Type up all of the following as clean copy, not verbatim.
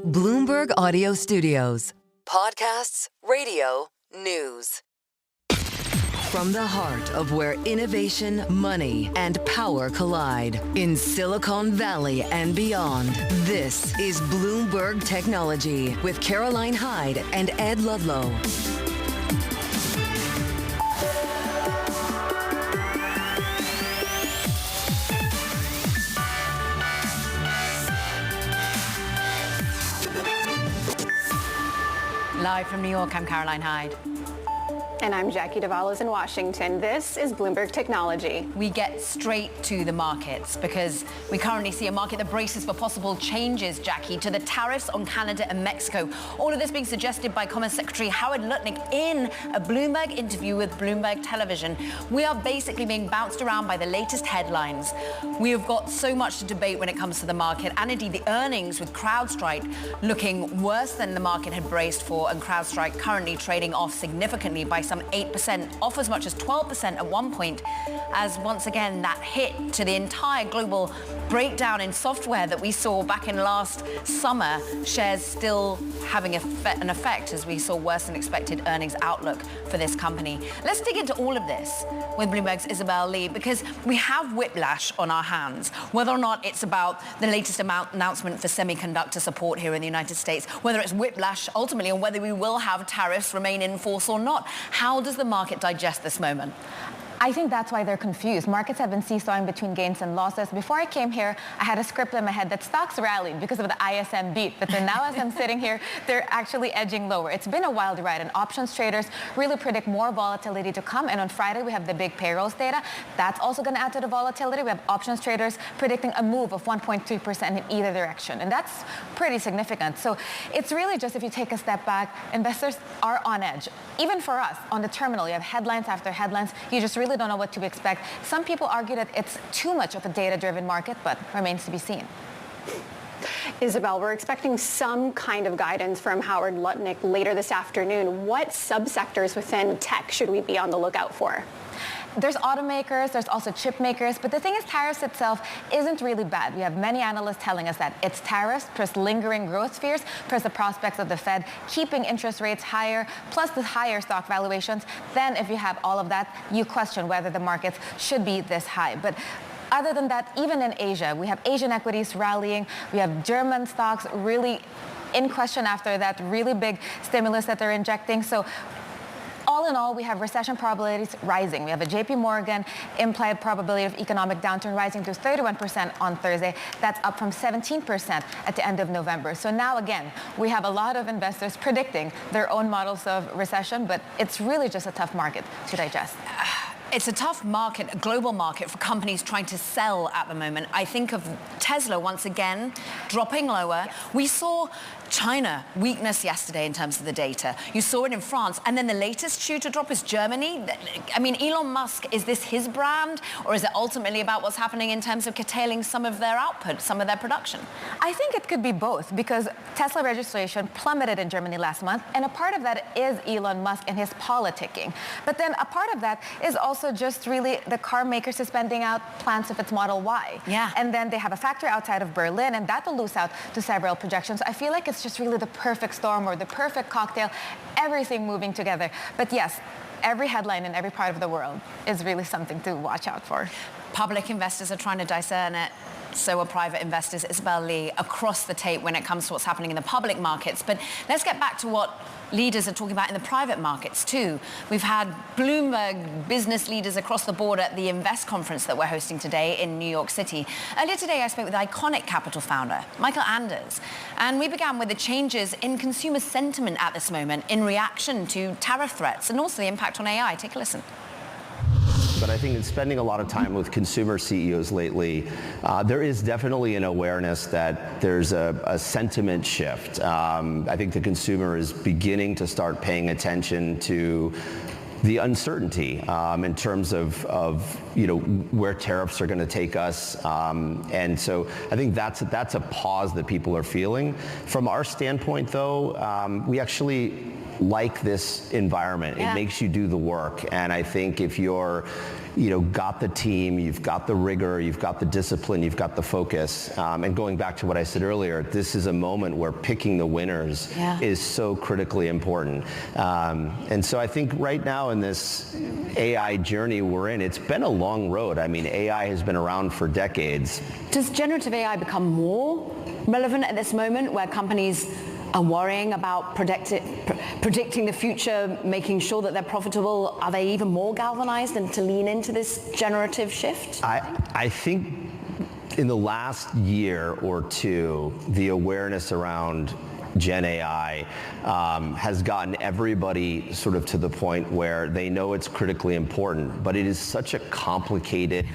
Bloomberg Audio Studios. Podcasts, radio, news. From the heart of where innovation, money, and power collide in Silicon Valley and beyond, this is Bloomberg Technology with Caroline Hyde and Ed Ludlow. Live from New York, I'm Caroline Hyde. And I'm Jackie Davalos in Washington. This is Bloomberg Technology. We get straight to the markets because we currently see a market that braces for possible changes, Jackie, to the tariffs on Canada and Mexico. All of this being suggested by Commerce Secretary Howard Lutnick in a Bloomberg interview with Bloomberg Television. We are basically being bounced around by the latest headlines. We have got so much to debate when it comes to the market, and indeed the earnings with CrowdStrike looking worse than the market had braced for, and CrowdStrike currently trading off significantly by some 8%, off as much as 12% at one point, as once again that hit to the entire global breakdown in software that we saw back in last summer, shares still having an effect as we saw worse than expected earnings outlook for this company. Let's dig into all of this with Bloomberg's Isabel Lee, because we have whiplash on our hands, whether or not it's about the latest announcement for semiconductor support here in the United States, whether it's whiplash ultimately on whether we will have tariffs remain in force or not. How does the market digest this moment? I think that's why they're confused. Markets have been seesawing between gains and losses. Before I came here, I had a script in my head that stocks rallied because of the ISM beat. But then now as I'm sitting here, they're actually edging lower. It's been a wild ride, and options traders really predict more volatility to come. And on Friday, we have the big payrolls data. That's also going to add to the volatility. We have options traders predicting a move of 1.3% in either direction. And that's pretty significant. So it's really just, if you take a step back, investors are on edge. Even for us, on the terminal, you have headlines after headlines. You just really don't know what to expect. Some people argue that it's too much of a data-driven market, but remains to be seen. Isabel, we're expecting some kind of guidance from Howard Lutnick later this afternoon. What subsectors within tech should we be on the lookout for? There's automakers, there's also chip makers, but the thing is, tariffs itself isn't really bad. We have many analysts telling us that it's tariffs plus lingering growth fears, plus the prospects of the Fed keeping interest rates higher, plus the higher stock valuations. Then if you have all of that, you question whether the markets should be this high. But other than that, even in Asia, we have Asian equities rallying. We have German stocks really in question after that really big stimulus that they're injecting. So all in all, we have recession probabilities rising. We have a JP Morgan implied probability of economic downturn rising to 31% on Thursday. That's up from 17% at the end of November. So now again, we have a lot of investors predicting their own models of recession, but it's really just a tough market to digest. It's a tough market, a global market for companies trying to sell at the moment. I think of Tesla once again dropping lower. We saw China weakness yesterday in terms of the data. You saw it in France. And then the latest shoe to drop is Germany. I mean, Elon Musk, is this his brand? Or is it ultimately about what's happening in terms of curtailing some of their output, some of their production? I think it could be both, because Tesla registration plummeted in Germany last month. And a part of that is Elon Musk and his politicking. But then a part of that is also just really the car maker suspending out plans of its Model Y. Yeah. And then they have a factory outside of Berlin, and that will lose out to several projections. I feel like it's just really the perfect storm or the perfect cocktail, everything moving together. But yes, every headline in every part of the world is really something to watch out for. Public investors are trying to discern it. So are private investors. Isabel Lee, across the tape when it comes to what's happening in the public markets. But let's get back to what leaders are talking about in the private markets too. We've had Bloomberg business leaders across the board at the Invest conference that we're hosting today in New York City. Earlier today, I spoke with Iconic Capital founder Michael Anders, and we began with the changes in consumer sentiment at this moment in reaction to tariff threats and also the impact on AI. Take a listen. But I think in spending a lot of time with consumer CEOs lately, there is definitely an awareness that there's a sentiment shift. I think the consumer is beginning to start paying attention to the uncertainty in terms of where tariffs are going to take us. And so I think that's a pause that people are feeling. From our standpoint, though, we actually like this environment. It makes you do the work. And I think if you're, got the team, you've got the rigor, you've got the discipline, you've got the focus. And going back to what I said earlier, this is a moment where picking the winners is so critically important. And so I think right now in this AI journey we're in, it's been a long road. I mean, AI has been around for decades. Does generative AI become more relevant at this moment where companies are worrying about predicting the future, making sure that they're profitable? Are they even more galvanized and to lean into this generative shift? I think in the last year or two, the awareness around Gen AI has gotten everybody sort of to the point where they know it's critically important, but it is such a complicated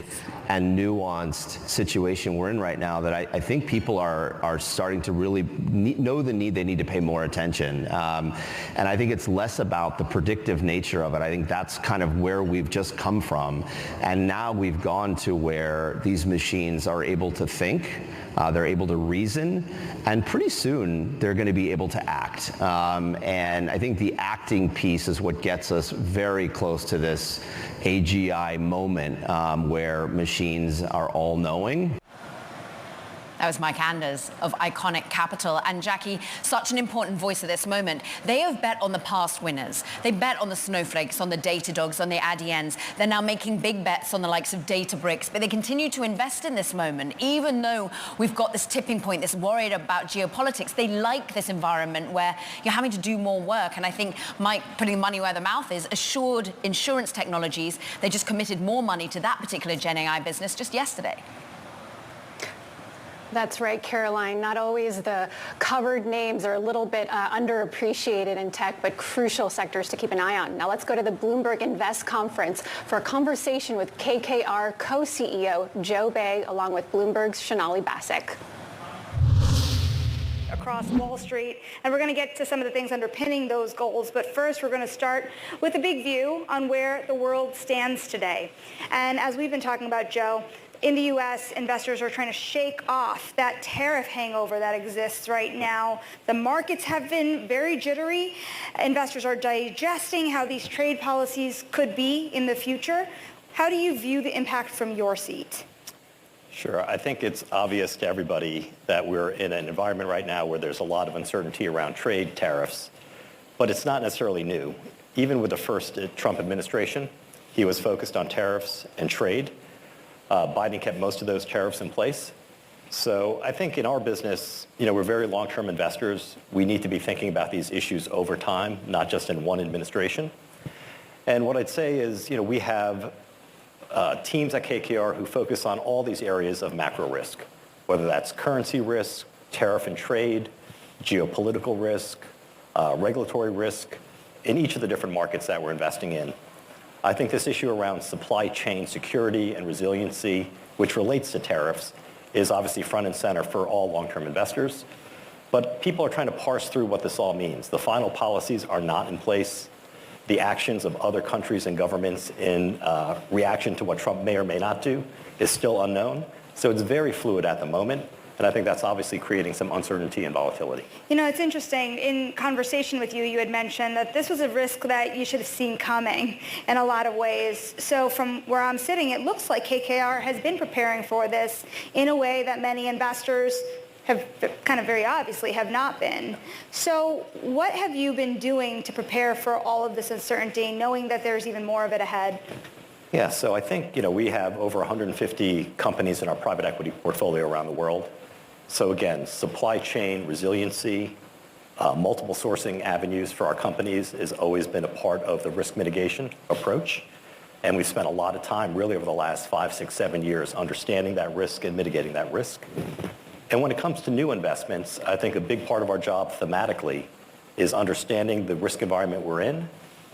and nuanced situation we're in right now that I think people are starting to really know the need. They need to pay more attention. And I think it's less about the predictive nature of it. I think that's kind of where we've just come from. And now we've gone to where these machines are able to think, they're able to reason, and pretty soon they're going to be able to act. And I think the acting piece is what gets us very close to this AGI moment where machines are all-knowing. That was Mike Anders of Iconic Capital. And Jackie, such an important voice at this moment. They have bet on the past winners. They bet on the Snowflakes, on the Datadogs, on the Adyen's. They're now making big bets on the likes of Databricks, but they continue to invest in this moment. Even though we've got this tipping point, this worried about geopolitics, they like this environment where you're having to do more work. And I think Mike, putting money where the mouth is, Assured Insurance Technologies, they just committed more money to that particular Gen AI business just yesterday. That's right, Caroline. Not always the covered names are a little bit underappreciated in tech, but crucial sectors to keep an eye on. Now let's go to the Bloomberg Invest Conference for a conversation with KKR co-CEO Joe Bay, along with Bloomberg's Shonali Basak. Across Wall Street, and we're going to get to some of the things underpinning those goals. But first, we're going to start with a big view on where the world stands today. And as we've been talking about, Joe, in the U.S., investors are trying to shake off that tariff hangover that exists right now. The markets have been very jittery. Investors are digesting how these trade policies could be in the future. How do you view the impact from your seat? Sure. I think it's obvious to everybody that we're in an environment right now where there's a lot of uncertainty around trade tariffs, but it's not necessarily new. Even with the first Trump administration, he was focused on tariffs and trade. Biden kept most of those tariffs in place. So I think in our business, we're very long-term investors. We need to be thinking about these issues over time, not just in one administration. And what I'd say is, we have teams at KKR who focus on all these areas of macro risk, whether that's currency risk, tariff and trade, geopolitical risk, regulatory risk, in each of the different markets that we're investing in. I think this issue around supply chain security and resiliency, which relates to tariffs, is obviously front and center for all long-term investors. But people are trying to parse through what this all means. The final policies are not in place. The actions of other countries and governments in reaction to what Trump may or may not do is still unknown. So it's very fluid at the moment. And I think that's obviously creating some uncertainty and volatility. It's interesting. In conversation with you, you had mentioned that this was a risk that you should have seen coming in a lot of ways. So from where I'm sitting, it looks like KKR has been preparing for this in a way that many investors have kind of very obviously have not been. So what have you been doing to prepare for all of this uncertainty, knowing that there's even more of it ahead? Yeah, so I think, we have over 150 companies in our private equity portfolio around the world. So again, supply chain resiliency, multiple sourcing avenues for our companies has always been a part of the risk mitigation approach. And we've spent a lot of time really over the last 5, 6, 7 years understanding that risk and mitigating that risk. And when it comes to new investments, I think a big part of our job thematically is understanding the risk environment we're in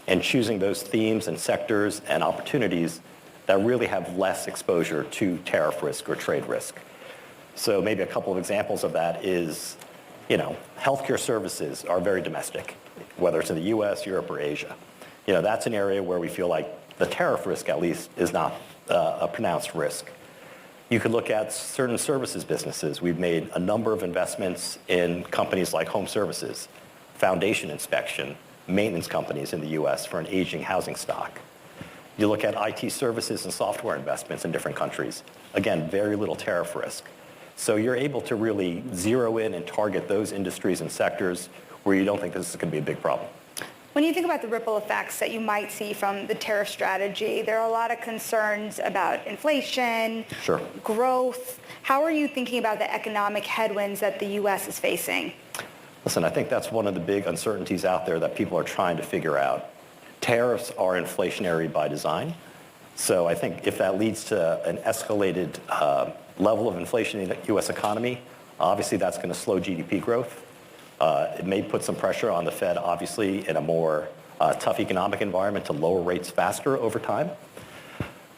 and choosing those themes and sectors and opportunities that really have less exposure to tariff risk or trade risk. So maybe a couple of examples of that is, healthcare services are very domestic, whether it's in the US, Europe, or Asia. That's an area where we feel like the tariff risk, at least, is not a pronounced risk. You could look at certain services businesses. We've made a number of investments in companies like home services, foundation inspection, maintenance companies in the US for an aging housing stock. You look at IT services and software investments in different countries. Again, very little tariff risk. So you're able to really zero in and target those industries and sectors where you don't think this is going to be a big problem. When you think about the ripple effects that you might see from the tariff strategy, there are a lot of concerns about inflation, Sure. growth. How are you thinking about the economic headwinds that the U.S. is facing? Listen, I think that's one of the big uncertainties out there that people are trying to figure out. Tariffs are inflationary by design. So I think if that leads to an escalated level of inflation in the U.S. economy, obviously that's going to slow GDP growth. It may put some pressure on the Fed, obviously, in a more tough economic environment to lower rates faster over time.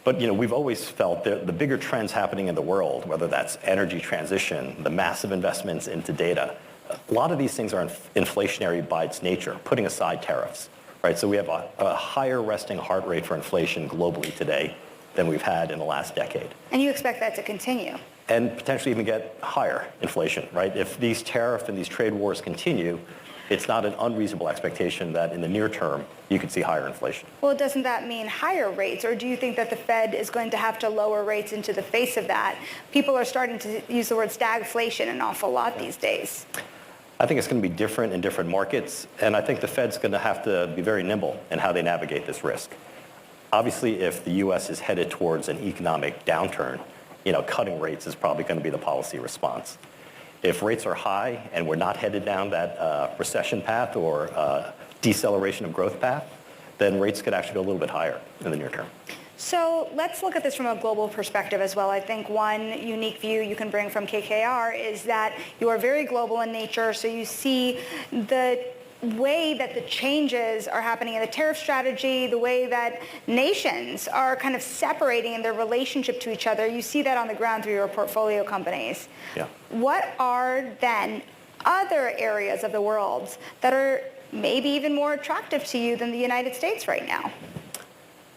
But we've always felt that the bigger trends happening in the world, whether that's energy transition, the massive investments into data, a lot of these things are inflationary by its nature, putting aside tariffs, right? So we have a higher resting heart rate for inflation globally today than we've had in the last decade. And you expect that to continue? And potentially even get higher inflation, right? If these tariff and these trade wars continue, it's not an unreasonable expectation that in the near term, you could see higher inflation. Well, doesn't that mean higher rates? Or do you think that the Fed is going to have to lower rates into the face of that? People are starting to use the word stagflation an awful lot these days. I think it's going to be different in different markets. And I think the Fed's going to have to be very nimble in how they navigate this risk. Obviously, if the U.S. is headed towards an economic downturn, cutting rates is probably going to be the policy response. If rates are high and we're not headed down that recession path or deceleration of growth path, then rates could actually go a little bit higher in the near term. So let's look at this from a global perspective as well. I think one unique view you can bring from KKR is that you are very global in nature, so you see the way that the changes are happening in the tariff strategy, the way that nations are kind of separating in their relationship to each other. You see that on the ground through your portfolio companies. Yeah. What are then other areas of the world that are maybe even more attractive to you than the United States right now?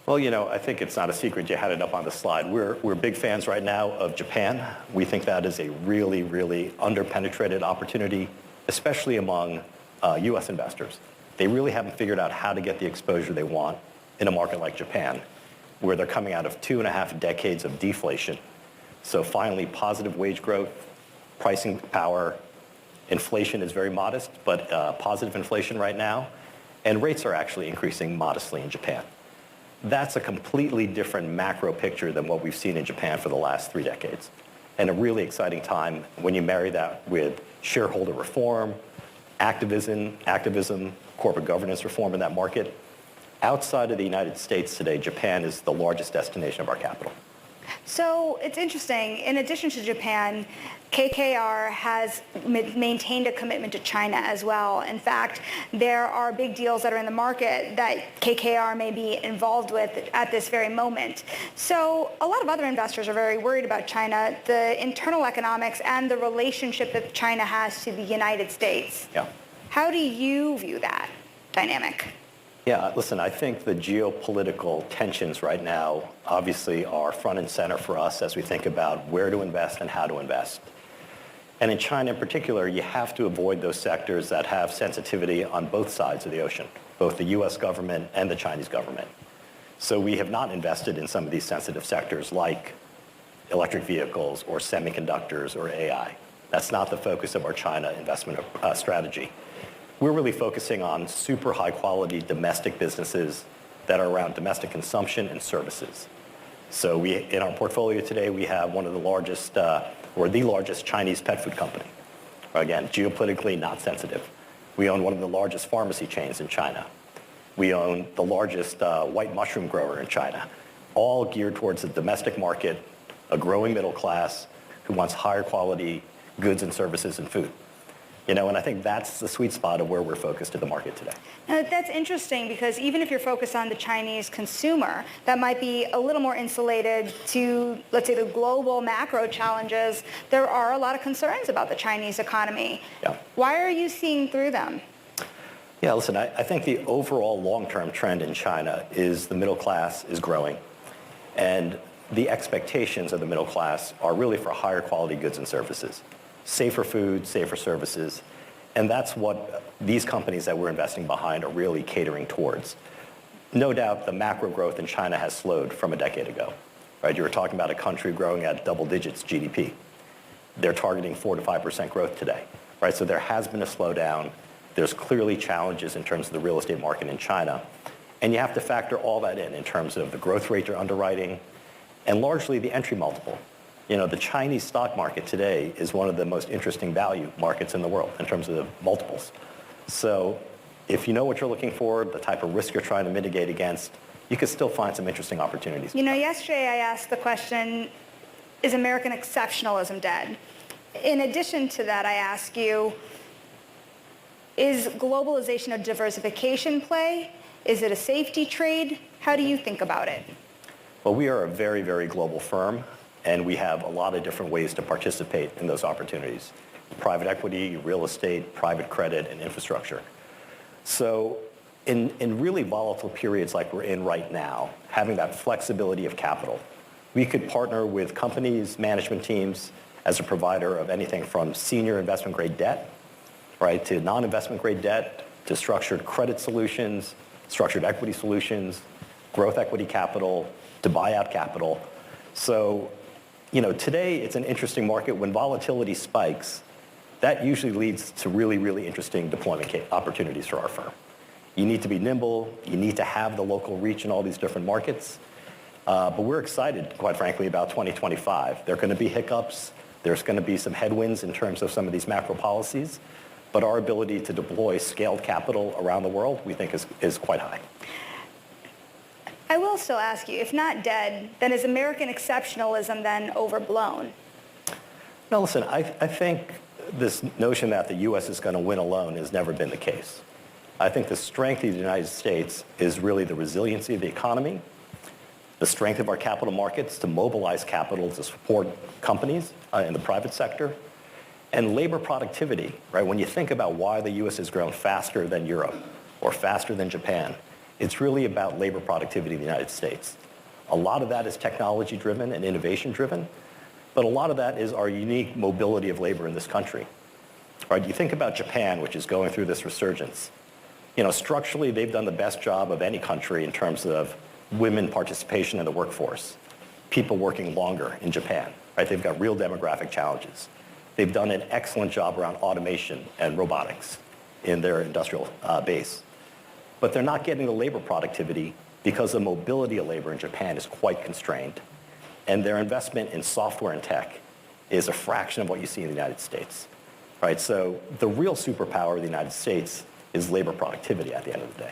Well, I think it's not a secret. You had it up on the slide. We're big fans right now of Japan. We think that is a really, really underpenetrated opportunity, especially among U.S. investors. They really haven't figured out how to get the exposure they want in a market like Japan, where they're coming out of 2.5 decades of deflation. So finally, positive wage growth, pricing power, inflation is very modest, but positive inflation right now, and rates are actually increasing modestly in Japan. That's a completely different macro picture than what we've seen in Japan for the last 3 decades. And a really exciting time when you marry that with shareholder reform, activism, corporate governance reform in that market. Outside of the United States today, Japan is the largest destination of our capital. So it's interesting. In addition to Japan, KKR has maintained a commitment to China as well. In fact, there are big deals that are in the market that KKR may be involved with at this very moment. So a lot of other investors are very worried about China, the internal economics and the relationship that China has to the United States. Yeah. How do you view that dynamic? Yeah, listen, I think the geopolitical tensions right now obviously are front and center for us as we think about where to invest and how to invest. And in China in particular, you have to avoid those sectors that have sensitivity on both sides of the ocean, both the US government and the Chinese government. So we have not invested in some of these sensitive sectors like electric vehicles or semiconductors or AI. That's not the focus of our China investment strategy. We're really focusing on super high quality domestic businesses that are around domestic consumption and services. So in our portfolio today, we have one of the largest, or the largest Chinese pet food company. Again, geopolitically not sensitive. We own one of the largest pharmacy chains in China. We own the largest white mushroom grower in China, all geared towards the domestic market, a growing middle class who wants higher quality goods and services and food. And I think that's the sweet spot of where we're focused in the market today. Now, that's interesting because even if you're focused on the Chinese consumer, that might be a little more insulated to, let's say, the global macro challenges. There are a lot of concerns about the Chinese economy. Yeah. Why are you seeing through them? Yeah, listen, I think the overall long-term trend in China is the middle class is growing. And the expectations of the middle class are really for higher quality goods and services, safer food, safer services, and that's what these companies that we're investing behind are really catering towards. No doubt the macro growth in China has slowed from a decade ago, right? You were talking about a country growing at double digits GDP. They're targeting 4 to 5% growth today, right? So there has been a slowdown. There's clearly challenges in terms of the real estate market in China. And you have to factor all that in terms of the growth rate you're underwriting and largely the entry multiple. You know, the Chinese stock market today is one of the most interesting value markets in the world in terms of the multiples. So if you know what you're looking for, the type of risk you're trying to mitigate against, you can still find some interesting opportunities. You know, yesterday I asked the question, is American exceptionalism dead? In addition to that, I ask you, is globalization a diversification play? Is it a safety trade? How do you think about it? Well, we are a very, very global firm, and we have a lot of different ways to participate in those opportunities. Private equity, real estate, private credit, and infrastructure. So in really volatile periods like we're in right now, having that flexibility of capital, we could partner with companies, management teams, as a provider of anything from senior investment grade debt, right, to non-investment grade debt, to structured credit solutions, structured equity solutions, growth equity capital, to buyout capital. So, you know, today it's an interesting market. When volatility spikes, that usually leads to really, really interesting deployment opportunities for our firm. You need to be nimble. You need to have the local reach in all these different markets. But we're excited, quite frankly, about 2025. There are going to be hiccups. There's going to be some headwinds in terms of some of these macro policies. But our ability to deploy scaled capital around the world, we think, is quite high. I will still ask you, if not dead, then is American exceptionalism then overblown? No, listen, I think this notion that the U.S. is going to win alone has never been the case. I think the strength of the United States is really the resiliency of the economy, the strength of our capital markets to mobilize capital to support companies in the private sector, and labor productivity, right? When you think about why the U.S. has grown faster than Europe or faster than Japan, it's really about labor productivity in the United States. A lot of that is technology-driven and innovation-driven, but a lot of that is our unique mobility of labor in this country. Right? You think about Japan, which is going through this resurgence. You know, structurally, they've done the best job of any country in terms of women participation in the workforce, people working longer in Japan. Right? They've got real demographic challenges. They've done an excellent job around automation and robotics in their industrial base. But they're not getting the labor productivity because the mobility of labor in Japan is quite constrained. And their investment in software and tech is a fraction of what you see in the United States. Right? So the real superpower of the United States is labor productivity at the end of the day.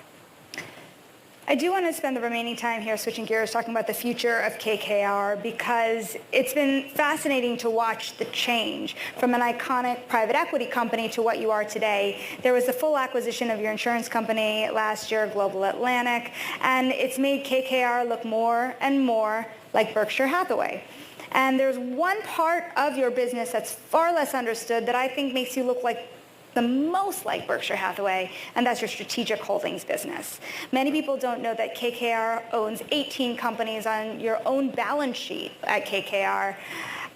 I do want to spend the remaining time here switching gears, talking about the future of KKR, because it's been fascinating to watch the change from an iconic private equity company to what you are today. There was the full acquisition of your insurance company last year, Global Atlantic, and it's made KKR look more and more like Berkshire Hathaway. And there's one part of your business that's far less understood that I think makes you look like the most like Berkshire Hathaway, and that's your strategic holdings business. Many people don't know that KKR owns 18 companies on your own balance sheet at KKR.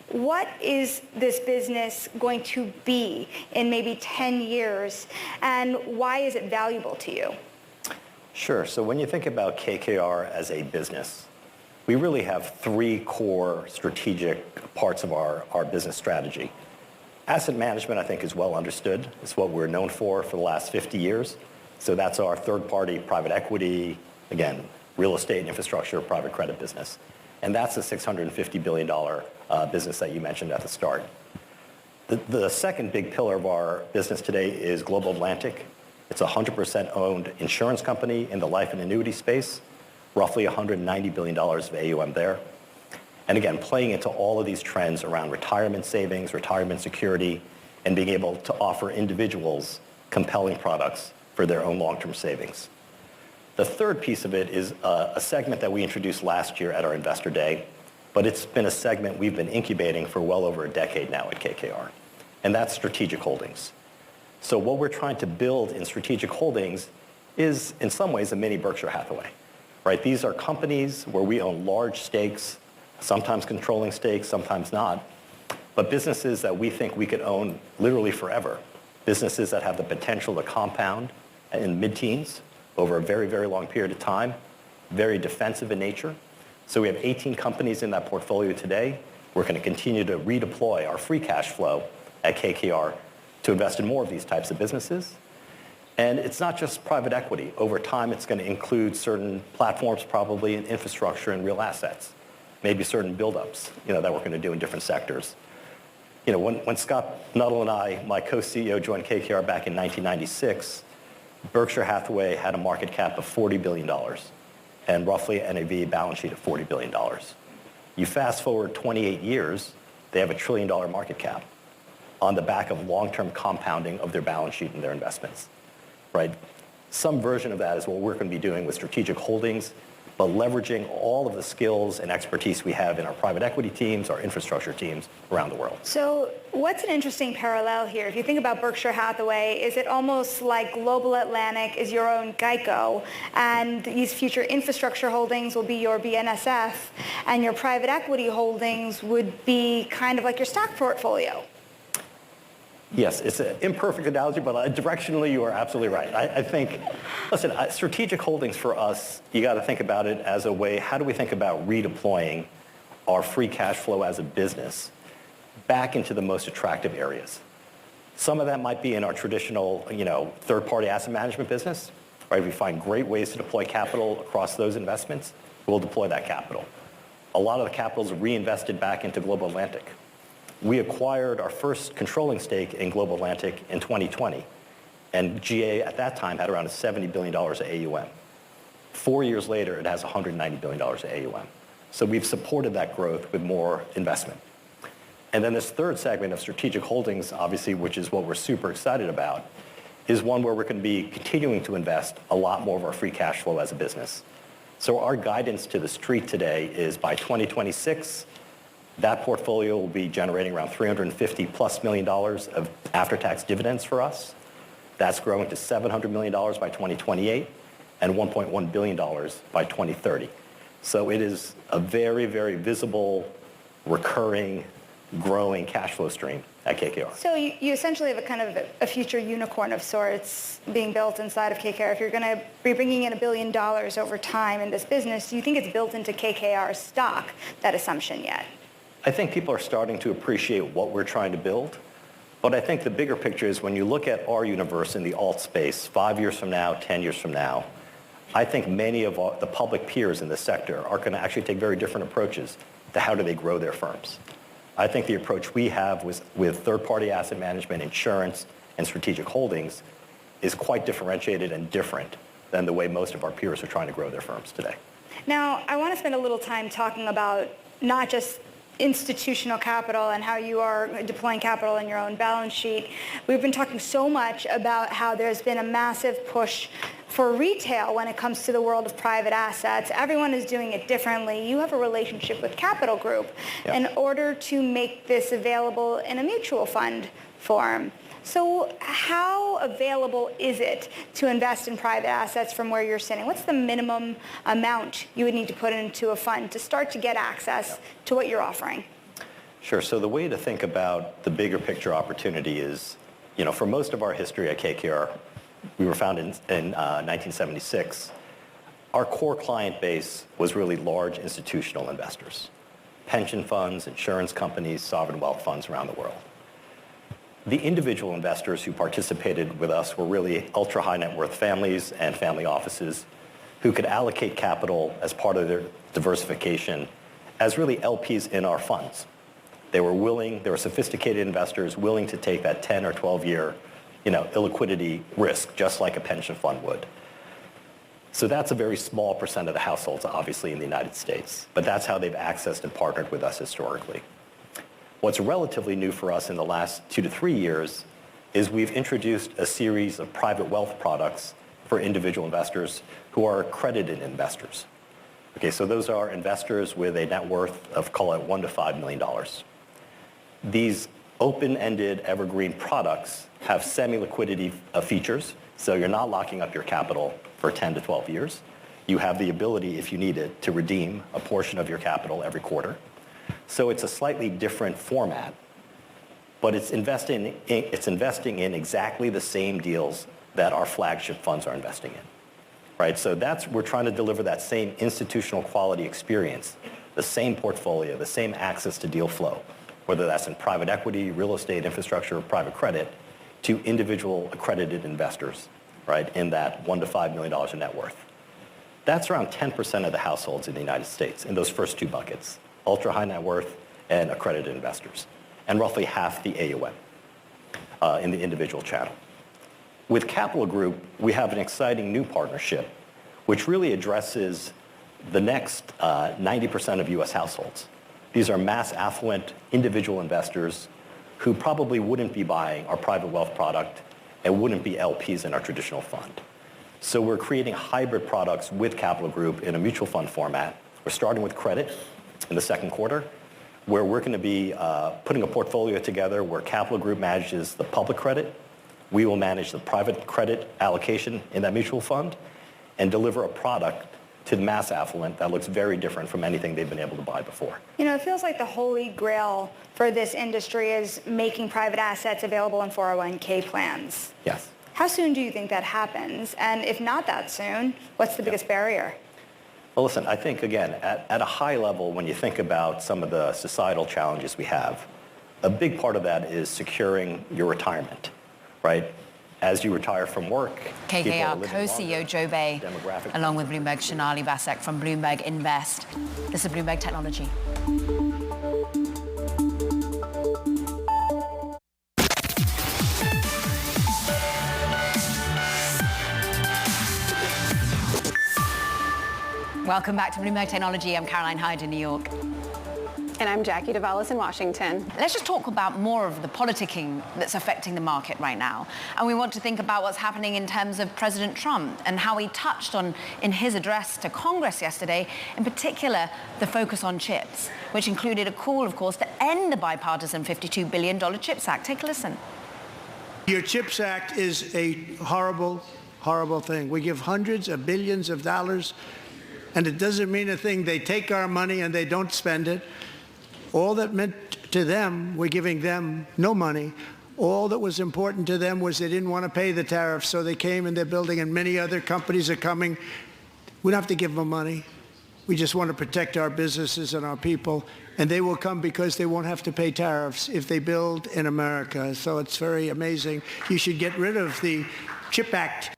What is this business going to be in maybe 10 years, and why is it valuable to you? Sure. So when you think about KKR as a business, we really have three core strategic parts of our business strategy. Asset management, I think, is well understood. It's what we're known for the last 50 years. So that's our third-party private equity, again, real estate, infrastructure, private credit business. And that's the $650 billion business that you mentioned at the start. The second big pillar of our business today is Global Atlantic. It's a 100% owned insurance company in the life and annuity space, roughly $190 billion of AUM there. And again, playing into all of these trends around retirement savings, retirement security, and being able to offer individuals compelling products for their own long-term savings. The third piece of it is a segment that we introduced last year at our Investor Day, but it's been a segment we've been incubating for well over a decade now at KKR, and that's strategic holdings. So what we're trying to build in strategic holdings is, in some ways, a mini Berkshire Hathaway. Right? These are companies where we own large stakes, sometimes controlling stakes, sometimes not, but businesses that we think we could own literally forever, businesses that have the potential to compound in mid-teens over a very, very long period of time, very defensive in nature. So we have 18 companies in that portfolio today. We're going to continue to redeploy our free cash flow at KKR to invest in more of these types of businesses. And it's not just private equity. Over time, it's going to include certain platforms, probably in infrastructure and real assets, maybe certain buildups, that we're going to do in different sectors. When Scott Nuttall and I, my co-CEO, joined KKR back in 1996, Berkshire Hathaway had a market cap of $40 billion and roughly an NAV balance sheet of $40 billion. You fast forward 28 years, they have $1 trillion market cap on the back of long-term compounding of their balance sheet and their investments, right? Some version of that is what we're going to be doing with strategic holdings, but leveraging all of the skills and expertise we have in our private equity teams, our infrastructure teams around the world. So what's an interesting parallel here? If you think about Berkshire Hathaway, is it almost like Global Atlantic is your own Geico, and these future infrastructure holdings will be your BNSF, and your private equity holdings would be kind of like your stock portfolio? Yes, it's an imperfect analogy, but directionally you are absolutely right. I think, listen, strategic holdings for us, you got to think about it as a way, how do we think about redeploying our free cash flow as a business back into the most attractive areas? Some of that might be in our traditional, third-party asset management business, right? If we find great ways to deploy capital across those investments, we'll deploy that capital. A lot of the capital is reinvested back into Global Atlantic. We acquired our first controlling stake in Global Atlantic in 2020, and GA at that time had around $70 billion of AUM. 4 years later, it has $190 billion of AUM. So we've supported that growth with more investment. And then this third segment of strategic holdings, obviously, which is what we're super excited about, is one where we're going to be continuing to invest a lot more of our free cash flow as a business. So our guidance to the street today is by 2026, that portfolio will be generating around $350+ million of after-tax dividends for us. That's growing to $700 million by 2028 and $1.1 billion by 2030. So it is a very, very visible, recurring, growing cash flow stream at KKR. So you essentially have a kind of a future unicorn of sorts being built inside of KKR. If you're going to be bringing in $1 billion over time in this business, do you think it's built into KKR's stock, that assumption yet? I think people are starting to appreciate what we're trying to build. But I think the bigger picture is when you look at our universe in the alt space, 5 years from now, 10 years from now, I think many of the public peers in this sector are going to actually take very different approaches to how do they grow their firms. I think the approach we have with third-party asset management, insurance, and strategic holdings is quite differentiated and different than the way most of our peers are trying to grow their firms today. Now, I want to spend a little time talking about not just institutional capital and how you are deploying capital in your own balance sheet. We've been talking so much about how there's been a massive push for retail when it comes to the world of private assets. Everyone is doing it differently. You have a relationship with Capital Group in order to make this available in a mutual fund form. So how available is it to invest in private assets from where you're sitting? What's the minimum amount you would need to put into a fund to start to get access to what you're offering? Sure. So the way to think about the bigger picture opportunity is, for most of our history at KKR, we were founded in 1976. Our core client base was really large institutional investors, pension funds, insurance companies, sovereign wealth funds around the world. The individual investors who participated with us were really ultra high net worth families and family offices who could allocate capital as part of their diversification as really LPs in our funds. They were sophisticated investors willing to take that 10 or 12 year, illiquidity risk, just like a pension fund would. So that's a very small percent of the households, obviously, in the United States, but that's how they've accessed and partnered with us historically. What's relatively new for us in the last 2 to 3 years is we've introduced a series of private wealth products for individual investors who are accredited investors. Okay, so those are investors with a net worth of, call it $1 to $5 million. These open-ended evergreen products have semi-liquidity features, so you're not locking up your capital for 10 to 12 years. You have the ability, if you need it, to redeem a portion of your capital every quarter. So it's a slightly different format, but it's investing in exactly the same deals that our flagship funds are investing in, right? So we're trying to deliver that same institutional quality experience, the same portfolio, the same access to deal flow, whether that's in private equity, real estate, infrastructure, or private credit, to individual accredited investors, right, in that $1 to $5 million in net worth. That's around 10% of the households in the United States in those first two buckets, ultra high net worth and accredited investors, and roughly half the AUM in the individual channel. With Capital Group, we have an exciting new partnership which really addresses the next 90% of US households. These are mass affluent individual investors who probably wouldn't be buying our private wealth product and wouldn't be LPs in our traditional fund. So we're creating hybrid products with Capital Group in a mutual fund format. We're starting with credit in the second quarter, where we're going to be putting a portfolio together where Capital Group manages the public credit. We will manage the private credit allocation in that mutual fund and deliver a product to the mass affluent that looks very different from anything they've been able to buy before. You know, it feels like the holy grail for this industry is making private assets available in 401k plans. Yes. How soon do you think that happens? And if not that soon, what's the biggest barrier? Well, listen, I think, again, at a high level, when you think about some of the societal challenges we have, a big part of that is securing your retirement, right? As you retire from work, KKR co-CEO Joe Bay, along with Bloomberg Shanali Vasek from Bloomberg Invest. This is Bloomberg Technology. Welcome back to Bloomberg Technology. I'm Caroline Hyde in New York. And I'm Jackie Davalos in Washington. Let's just talk about more of the politicking that's affecting the market right now. And we want to think about what's happening in terms of President Trump and how he touched on, in his address to Congress yesterday, in particular, the focus on chips, which included a call, of course, to end the bipartisan $52 billion CHIPS Act. Take a listen. Your CHIPS Act is a horrible, horrible thing. We give hundreds of billions of dollars, and it doesn't mean a thing. They take our money and they don't spend it. All that meant to them, we're giving them no money. All that was important to them was they didn't want to pay the tariffs, so they came and they're building, and many other companies are coming. We don't have to give them money. We just want to protect our businesses and our people, and they will come because they won't have to pay tariffs if they build in America. So it's very amazing. You should get rid of the CHIP Act.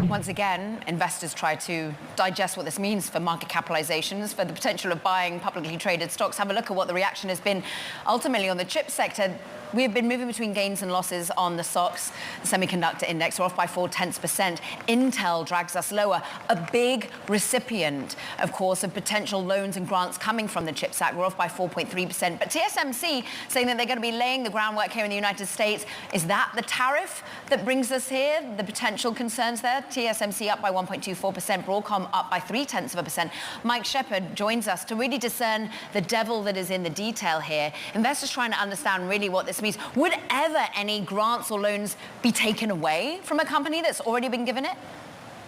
Once again, investors try to digest what this means for market capitalizations, for the potential of buying publicly traded stocks. Have a look at what the reaction has been ultimately on the chip sector. We have been moving between gains and losses on the SOX, the semiconductor index. We're off by 0.4%. Intel drags us lower. A big recipient, of course, of potential loans and grants coming from the CHIPS Act. We're off by 4.3%. But TSMC saying that they're going to be laying the groundwork here in the United States. Is that the tariff that brings us here? The potential concerns there? TSMC up by 1.24%. Broadcom up by 0.3%. Mike Shepard joins us to really discern the devil that is in the detail here. Investors trying to understand really what this means. Would ever any grants or loans be taken away from a company that's already been given it?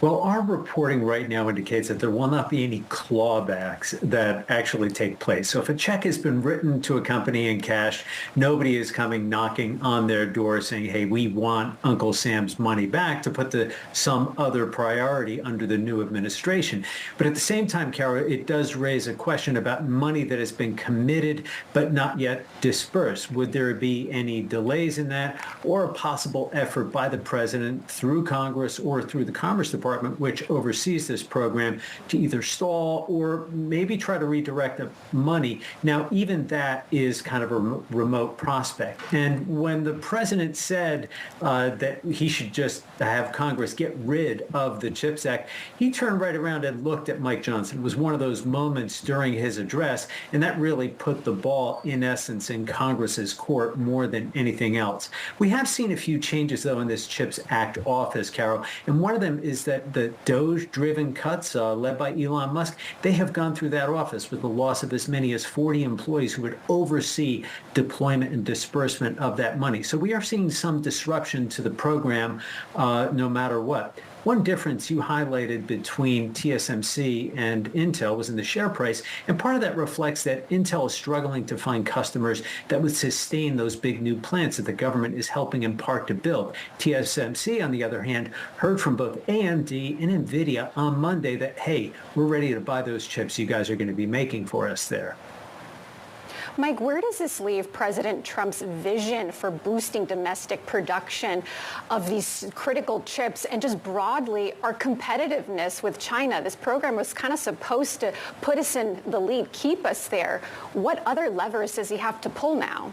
Well, our reporting right now indicates that there will not be any clawbacks that actually take place. So if a check has been written to a company in cash, nobody is coming knocking on their door saying, hey, we want Uncle Sam's money back to put to some other priority under the new administration. But at the same time, Carol, it does raise a question about money that has been committed but not yet dispersed. Would there be any delays in that, or a possible effort by the president through Congress or through the Commerce Department, which oversees this program, to either stall or maybe try to redirect the money? Now, even that is kind of a remote prospect. And when the president said that he should just have Congress get rid of the CHIPS Act, he turned right around and looked at Mike Johnson. It was one of those moments during his address, and that really put the ball, in essence, in Congress's court more than anything else. We have seen a few changes, though, in this CHIPS Act office, Carol, and one of them is that the DOGE-driven cuts led by Elon Musk, they have gone through that office with the loss of as many as 40 employees who would oversee deployment and disbursement of that money. So we are seeing some disruption to the program no matter what. one difference you highlighted between TSMC and Intel was in the share price. And part of that reflects that Intel is struggling to find customers that would sustain those big new plants that the government is helping in part to build. TSMC, on the other hand, heard from both AMD and NVIDIA on Monday that, hey, we're ready to buy those chips you guys are going to be making for us there. Mike, where does this leave President Trump's vision for boosting domestic production of these critical chips and just broadly our competitiveness with China? This program was kind of supposed to put us in the lead, keep us there. What other levers does he have to pull now?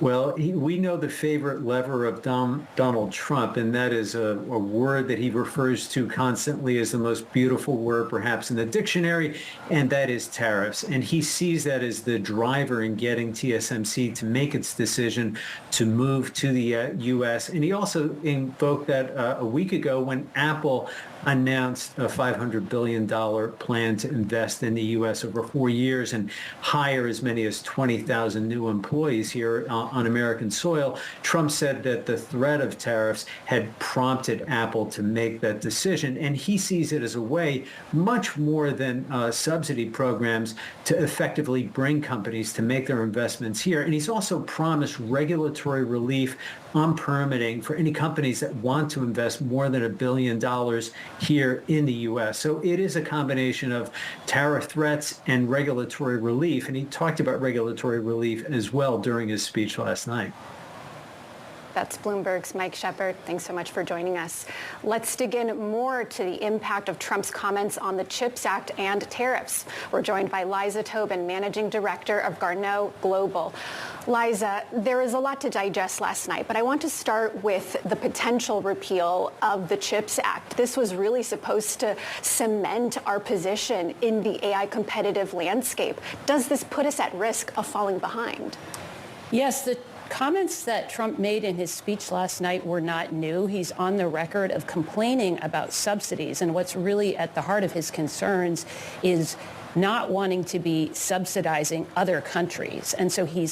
Well, we know the favorite lever of Donald Trump, and that is a word that he refers to constantly as the most beautiful word perhaps in the dictionary, and that is tariffs. And he sees that as the driver in getting TSMC to make its decision to move to the U.S. And he also invoked that a week ago when Apple announced a $500 billion plan to invest in the U.S. over 4 years and hire as many as 20,000 new employees here on American soil. Trump said that the threat of tariffs had prompted Apple to make that decision, and he sees it as a way, much more than subsidy programs, to effectively bring companies to make their investments here. And he's also promised regulatory relief on permitting for any companies that want to invest more than $1 billion here in the U.S. So it is a combination of tariff threats and regulatory relief. And he talked about regulatory relief as well during his speech last night. That's Bloomberg's Mike Shepard. Thanks so much for joining us. Let's dig in more to the impact of Trump's comments on the CHIPS Act and tariffs. We're joined by Liza Tobin, Managing Director of Garneau Global. Liza, there is a lot to digest last night, but I want to start with the potential repeal of the CHIPS Act. This was really supposed to cement our position in the AI competitive landscape. Does this put us at risk of falling behind? Yes, the comments that Trump made in his speech last night were not new. He's on the record of complaining about subsidies, and what's really at the heart of his concerns is not wanting to be subsidizing other countries. And so he,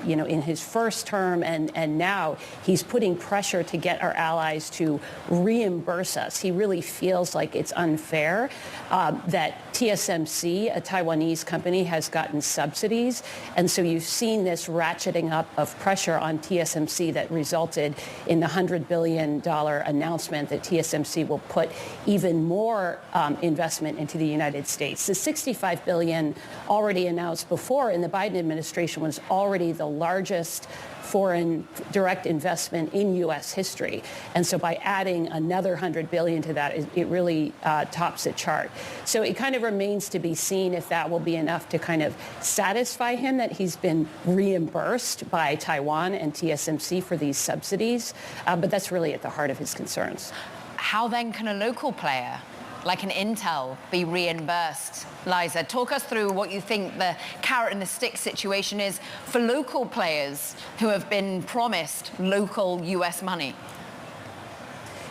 in his first term and now, he's putting pressure to get our allies to reimburse us. He really feels like it's unfair that TSMC, a Taiwanese company, has gotten subsidies. And so you've seen this ratcheting up of pressure on TSMC that resulted in the $100 billion announcement that TSMC will put even more investment into the United States. The $65 billion already announced before in the Biden administration was already the largest foreign direct investment in U.S. history. And so by adding another $100 billion to that, it really tops the chart. So it kind of remains to be seen if that will be enough to kind of satisfy him that he's been reimbursed by Taiwan and TSMC for these subsidies. But that's really at the heart of his concerns. How then can a local player like an Intel be reimbursed? Liza, talk us through what you think the carrot and the stick situation is for local players who have been promised local U.S. money.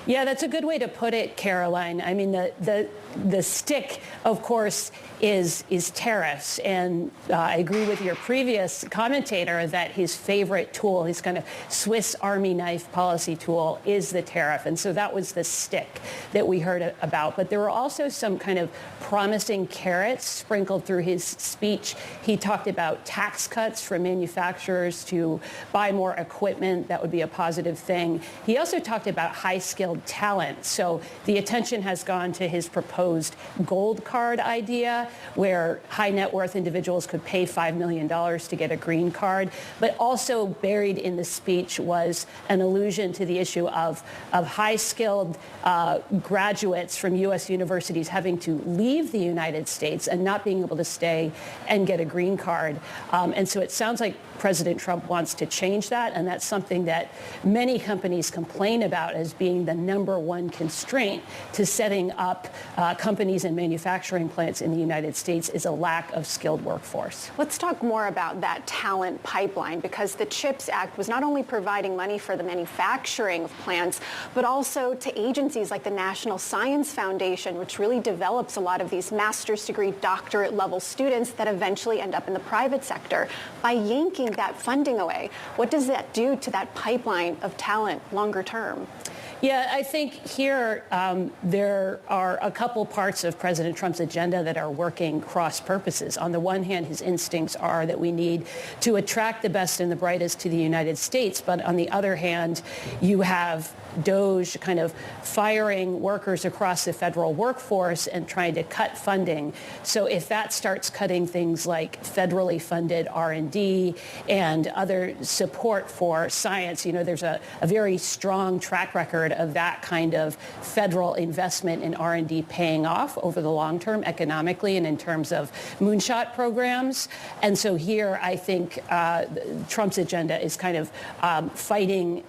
Yeah, that's a good way to put it, Caroline. I mean, the stick, of course, is tariffs. And I agree with your previous commentator that his favorite tool, his kind of Swiss Army knife policy tool, is the tariff. And so that was the stick that we heard about. But there were also some kind of promising carrots sprinkled through his speech. He talked about tax cuts for manufacturers to buy more equipment. That would be a positive thing. He also talked about high-skilled talent. So the attention has gone to his proposed gold card idea, where high net worth individuals could pay $5 million to get a green card. But also buried in the speech was an allusion to the issue of high-skilled graduates from U.S. universities having to leave the United States and not being able to stay and get a green card. And so it sounds like President Trump wants to change that, and that's something that many companies complain about as being the number one constraint to setting up companies and manufacturing plants in the United States is a lack of skilled workforce. Let's talk more about that talent pipeline, because the CHIPS Act was not only providing money for the manufacturing of plants, but also to agencies like the National Science Foundation, which really develops a lot of these master's degree, doctorate level students that eventually end up in the private sector. By yanking that funding away, what does that do to that pipeline of talent longer term? Yeah, I think here there are a couple parts of President Trump's agenda that are working cross purposes. On the one hand, his instincts are that we need to attract the best and the brightest to the United States. But on the other hand, you have DOGE kind of firing workers across the federal workforce and trying to cut funding. So if that starts cutting things like federally funded R&D and other support for science, there's a very strong track record of that kind of federal investment in R&D paying off over the long term economically and in terms of moonshot programs. And so here I think Trump's agenda is kind of fighting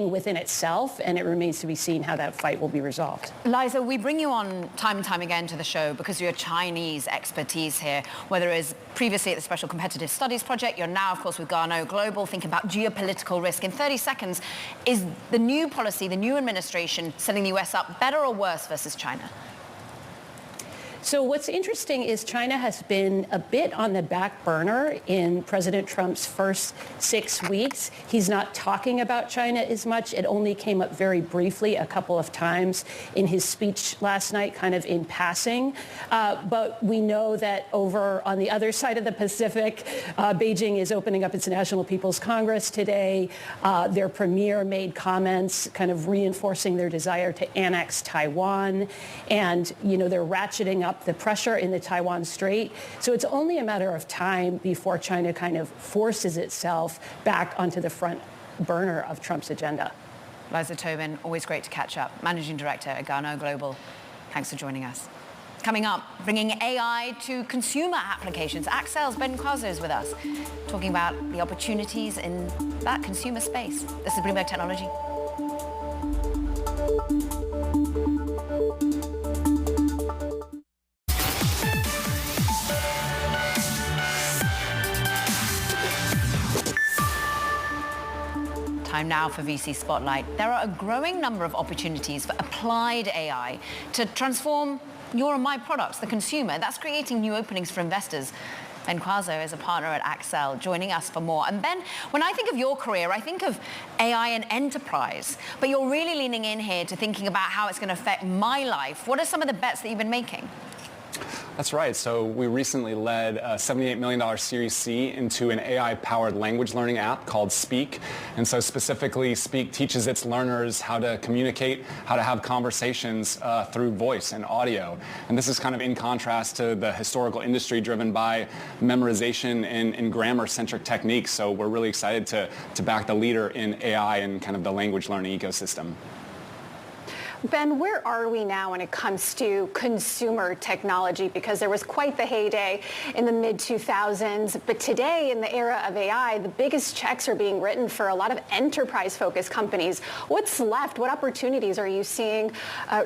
within itself, and it remains to be seen how that fight will be resolved. Liza, we bring you on time and time again to the show because of your Chinese expertise here, whether it is previously at the Special Competitive Studies Project, you're now, of course, with Garneau Global, thinking about geopolitical risk. In 30 seconds, is the new policy, the new administration, setting the US up better or worse versus China? So what's interesting is China has been a bit on the back burner in President Trump's first 6 weeks. He's not talking about China as much. It only came up very briefly a couple of times in his speech last night, kind of in passing. But we know that over on the other side of the Pacific, Beijing is opening up its National People's Congress today. Their premier made comments kind of reinforcing their desire to annex Taiwan. And, they're ratcheting up the pressure in the Taiwan Strait. So it's only a matter of time before China kind of forces itself back onto the front burner of Trump's agenda. Liza Tobin, always great to catch up. Managing Director at Garneau Global. Thanks for joining us. Coming up, bringing AI to consumer applications. Axel's Ben Quazzo is with us, talking about the opportunities in that consumer space. This is Bloomberg Technology. Time now for VC Spotlight. There are a growing number of opportunities for applied AI to transform your and my products, the consumer. That's creating new openings for investors. Ben Quazzo is a partner at Axel, joining us for more. And Ben, when I think of your career, I think of AI and enterprise, but you're really leaning in here to thinking about how it's going to affect my life. What are some of the bets that you've been making? That's right. So we recently led a $78 million Series C into an AI-powered language learning app called Speak. And so specifically, Speak teaches its learners how to communicate, how to have conversations through voice and audio. And this is kind of in contrast to the historical industry driven by memorization and grammar-centric techniques. So we're really excited to back the leader in AI and kind of the language learning ecosystem. Ben, where are we now when it comes to consumer technology? Because there was quite the heyday in the mid-2000s, but today in the era of AI, the biggest checks are being written for a lot of enterprise-focused companies. What's left? What opportunities are you seeing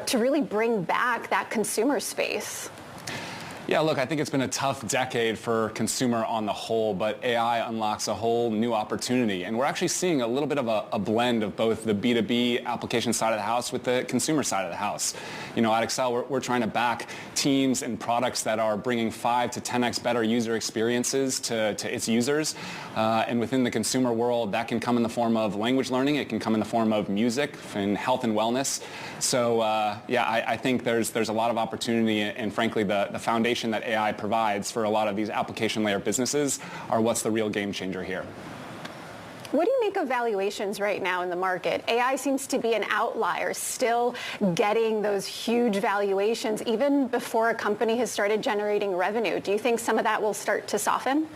to really bring back that consumer space? Yeah, look, I think it's been a tough decade for consumer on the whole, but AI unlocks a whole new opportunity. And we're actually seeing a little bit of a blend of both the B2B application side of the house with the consumer side of the house. At Excel, we're trying to back teams and products that are bringing 5 to 10x better user experiences to its users. And within the consumer world, that can come in the form of language learning. It can come in the form of music and health and wellness. So, I think there's a lot of opportunity, and frankly, the foundation that AI provides for a lot of these application layer businesses are what's the real game changer here. What do you make of valuations right now in the market? AI seems to be an outlier, still getting those huge valuations even before a company has started generating revenue. Do you think some of that will start to soften?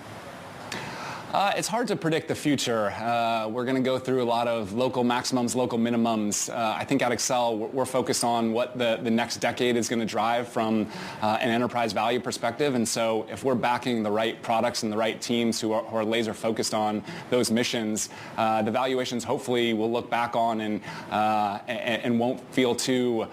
It's hard to predict the future. We're going to go through a lot of local maximums, local minimums. I think at Excel, we're focused on what the next decade is going to drive from an enterprise value perspective. And so if we're backing the right products and the right teams who are laser focused on those missions, the valuations hopefully will look back on and won't feel too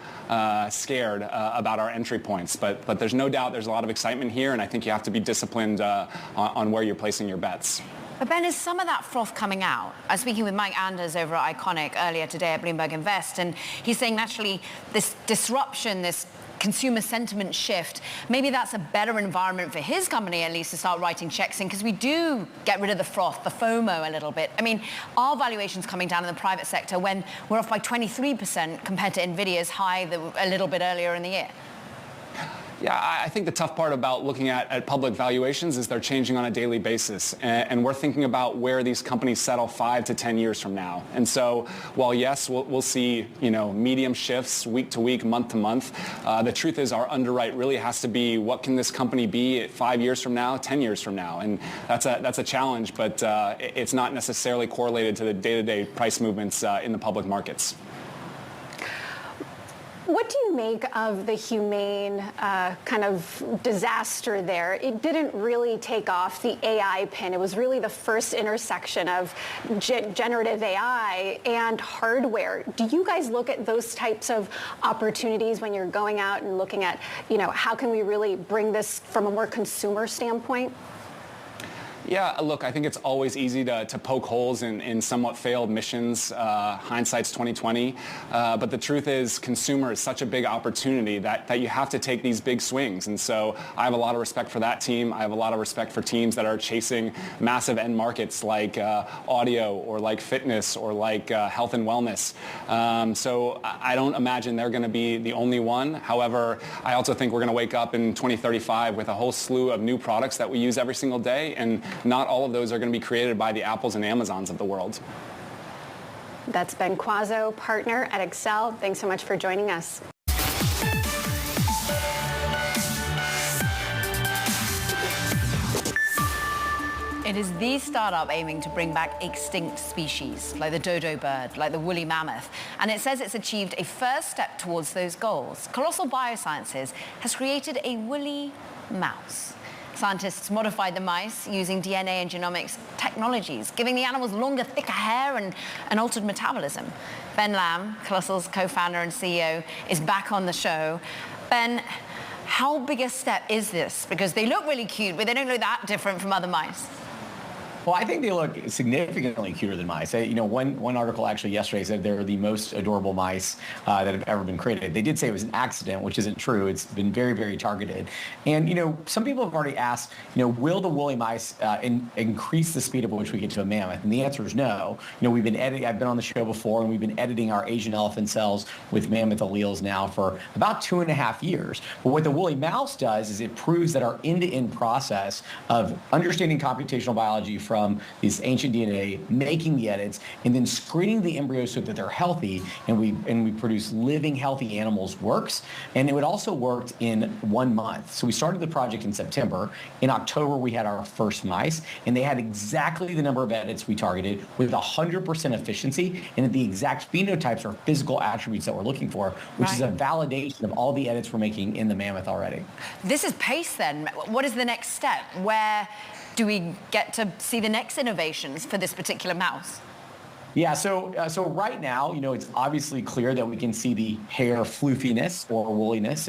scared about our entry points. But there's no doubt there's a lot of excitement here, and I think you have to be disciplined on where you're placing your bets. But Ben, is some of that froth coming out? I was speaking with Mike Anders over at Iconic earlier today at Bloomberg Invest, and he's saying naturally this disruption, this consumer sentiment shift, maybe that's a better environment for his company at least to start writing checks in, because we do get rid of the froth, the FOMO a little bit. I mean, are valuations coming down in the private sector when we're off by 23% compared to Nvidia's high a little bit earlier in the year? Yeah, I think the tough part about looking at public valuations is they're changing on a daily basis. And we're thinking about where these companies settle 5 to 10 years from now. And so while, yes, we'll see, medium shifts week to week, month to month, the truth is our underwrite really has to be what can this company be 5 years from now, 10 years from now. And that's a challenge, but it's not necessarily correlated to the day-to-day price movements in the public markets. What do you make of the Humane kind of disaster there? It didn't really take off the AI pin. It was really the first intersection of generative AI and hardware. Do you guys look at those types of opportunities when you're going out and looking at, how can we really bring this from a more consumer standpoint? Yeah, look, I think it's always easy to poke holes in somewhat failed missions. Hindsight's 2020. But the truth is consumer is such a big opportunity that you have to take these big swings. And so I have a lot of respect for that team. I have a lot of respect for teams that are chasing massive end markets like audio or like fitness or like health and wellness. So I don't imagine they're going to be the only one. However, I also think we're going to wake up in 2035 with a whole slew of new products that we use every single day. And not all of those are going to be created by the Apples and Amazons of the world. That's Ben Quazzo, partner at Excel. Thanks so much for joining us. It is the startup aiming to bring back extinct species, like the dodo bird, like the woolly mammoth. And it says it's achieved a first step towards those goals. Colossal Biosciences has created a woolly mouse. Scientists modified the mice using DNA and genomics technologies, giving the animals longer, thicker hair and altered metabolism. Ben Lamb, Colossal's co-founder and CEO, is back on the show. Ben, how big a step is this? Because they look really cute, but they don't look that different from other mice. Well, I think they look significantly cuter than mice. One article actually yesterday said they're the most adorable mice that have ever been created. They did say it was an accident, which isn't true. It's been very, very targeted. And, some people have already asked, will the woolly mice increase the speed at which we get to a mammoth? And the answer is no. We've been editing, I've been on the show before, and we've been editing our Asian elephant cells with mammoth alleles now for about 2.5 years. But what the woolly mouse does is it proves that our end-to-end process of understanding computational biology from this ancient DNA, making the edits, and then screening the embryos so that they're healthy, and we produce living, healthy animals works. And it also worked in 1 month. So we started the project in September. In October, we had our first mice, and they had exactly the number of edits we targeted with 100% efficiency and the exact phenotypes or physical attributes that we're looking for, which is a validation of all the edits we're making in the mammoth already. This is pace then. What is the next step? Where do we get to see the next innovations for this particular mouse? Yeah, so right now, it's obviously clear that we can see the hair floofiness or woolliness,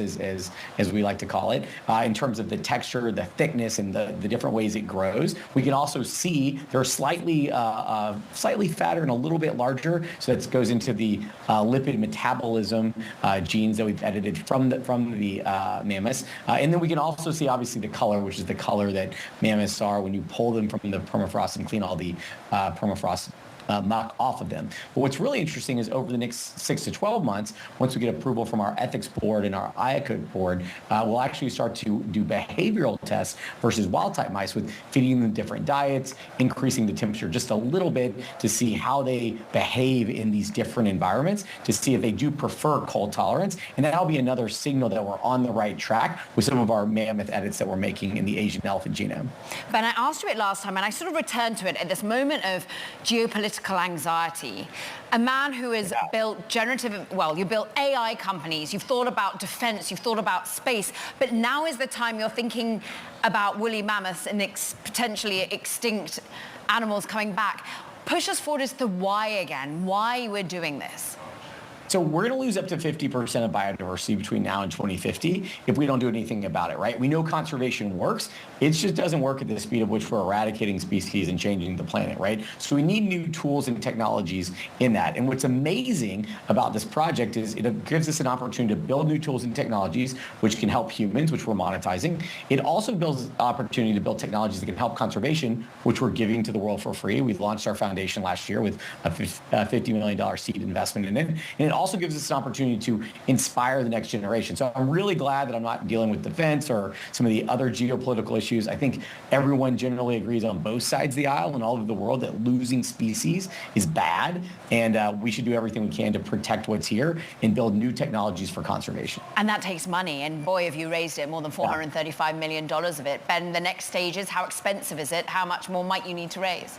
as we like to call it, in terms of the texture, the thickness, and the different ways it grows. We can also see they're slightly fatter and a little bit larger, so that goes into the lipid metabolism genes that we've edited from the mammoths. And then we can also see, obviously, the color, which is the color that mammoths are when you pull them from the permafrost and clean all the permafrost muck off of them. But what's really interesting is over the next 6 to 12 months, once we get approval from our ethics board and our IACUC board, we'll actually start to do behavioral tests versus wild-type mice with feeding them different diets, increasing the temperature just a little bit to see how they behave in these different environments, to see if they do prefer cold tolerance. And that'll be another signal that we're on the right track with some of our mammoth edits that we're making in the Asian elephant genome. Ben, I asked you it last time, and I sort of returned to it at this moment of geopolitical anxiety. A man who has built you built AI companies, you've thought about defense, you've thought about space, but now is the time you're thinking about woolly mammoths and potentially extinct animals coming back. Push us forward as to why again, why we're doing this. So we're going to lose up to 50% of biodiversity between now and 2050 if we don't do anything about it, right? We know conservation works. It just doesn't work at the speed of which we're eradicating species and changing the planet, right? So we need new tools and technologies in that. And what's amazing about this project is it gives us an opportunity to build new tools and technologies which can help humans, which we're monetizing. It also builds an opportunity to build technologies that can help conservation, which we're giving to the world for free. We've launched our foundation last year with a $50 million seed investment in it. And it also gives us an opportunity to inspire the next generation. So I'm really glad that I'm not dealing with defense or some of the other geopolitical issues. I think everyone generally agrees on both sides of the aisle and all over the world that losing species is bad, and we should do everything we can to protect what's here and build new technologies for conservation. And that takes money, and boy, have you raised it, more than $435 million of it. Ben, the next stage is, how expensive is it? How much more might you need to raise?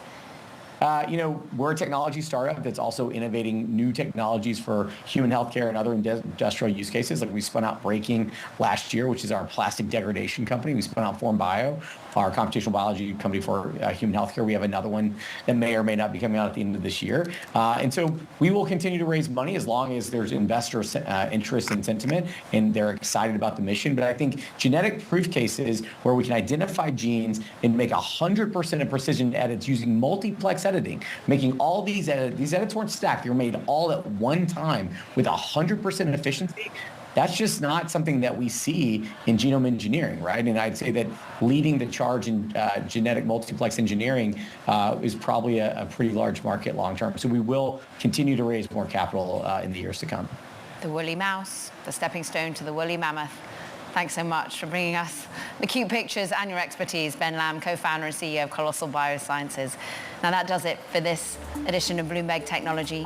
We're a technology startup that's also innovating new technologies for human healthcare and other industrial use cases. Like we spun out Breaking last year, which is our plastic degradation company. We spun out Form Bio, our computational biology company for human healthcare. We have another one that may or may not be coming out at the end of this year. And so we will continue to raise money as long as there's investor interest and sentiment and they're excited about the mission. But I think genetic proof cases where we can identify genes and make 100% of precision edits using multiplex editing, making all these edits weren't stacked, they were made all at one time with 100% efficiency. That's just not something that we see in genome engineering, right? And I'd say that leading the charge in genetic multiplex engineering is probably a pretty large market long term. So we will continue to raise more capital in the years to come. The woolly mouse, the stepping stone to the woolly mammoth. Thanks so much for bringing us the cute pictures and your expertise, Ben Lamb, co-founder and CEO of Colossal Biosciences. Now that does it for this edition of Bloomberg Technology.